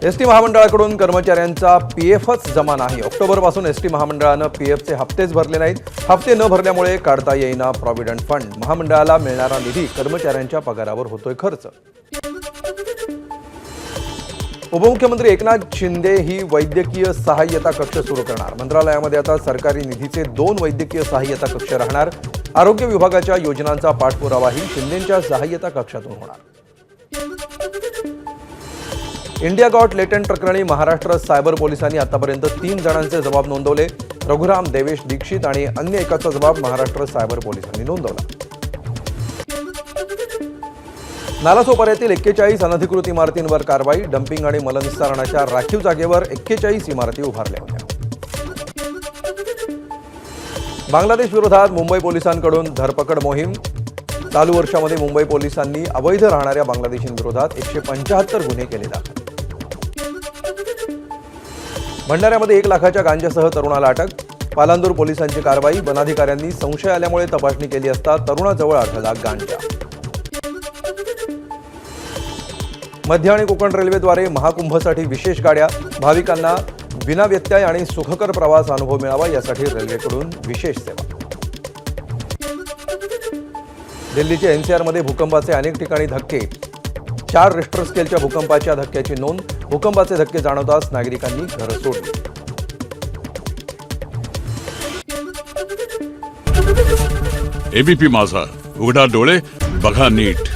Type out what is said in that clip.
ST महामंडळाकडून कर्मचाऱ्यांचा पीएफच जमा नाही। ऑक्टोबरपासून एसटी महामंडळानं पीएफचे हप्तेच भरले नाहीत। हप्ते न भरल्यामुळे काढता येईना प्रॉव्हिडंट फंड। महामंडळाला मिळणारा निधी कर्मचाऱ्यांच्या पगारावर होतोय खर्च। उपमुख्यमंत्री एकनाथ शिंदे ही वैद्यकीय सहाय्यता कक्ष सुरू करणार। मंत्रालयामध्ये आता सरकारी निधीचे 2 वैद्यकीय सहाय्यता कक्ष राहणार। आरोग्य विभागाच्या योजनांचा पाठपुरावाही शिंदेंच्या सहाय्यता कक्षातून होणार। इंडिया गॉट लेटेंट प्रकरणी महाराष्ट्र सायबर पोलिसांनी आतापर्यंत 3 जणांचे जबाब नोंदवले। रघुराम देवेश दीक्षित आणि अन्य एकाचा जबाब महाराष्ट्र सायबर पोलिसांनी नोंदवला। नालासोपाऱ्यातील 41 अनधिकृत इमारतींवर कारवाई। डम्पिंग आणि मलनिस्सारणाच्या राखीव जागेवर 41 इमारती उभारल्या होत्या। बांगलादेश विरोधात मुंबई पोलिसांकडून धरपकड मोहीम। चालू वर्षामध्ये मुंबई पोलिसांनी अवैध राहणाऱ्या बांगलादेशींविरोधात 175 गुन्हे केले दाखल। भंडाऱ्यामध्ये 1 लाखाच्या गांजासह तरुणाला अटक। पालांदूर पोलिसांची कारवाई। वनाधिकाऱ्यांनी संशय आल्यामुळे तपासणी केली असता तरुणाजवळ आढळला गांजा। मध्य आणि कोकण रेल्वेद्वारे महाकुंभसाठी विशेष गाड्या। भाविकांना विना व्यत्यय आणि सुखकर प्रवास अनुभव मिळावा यासाठी रेल्वेकडून विशेष सेवा। दिल्लीच्या एनसीआरमध्ये भूकंपाचे अनेक ठिकाणी धक्के। 4 रिश्टर स्केलच्या भूकंपाच्या धक्क्याची नोंद। भूकंपाचे धक्के जाणवताच नागरिकांनी घरं सोडली। एबीपी माझा, उघडा डोळे बघा नीट।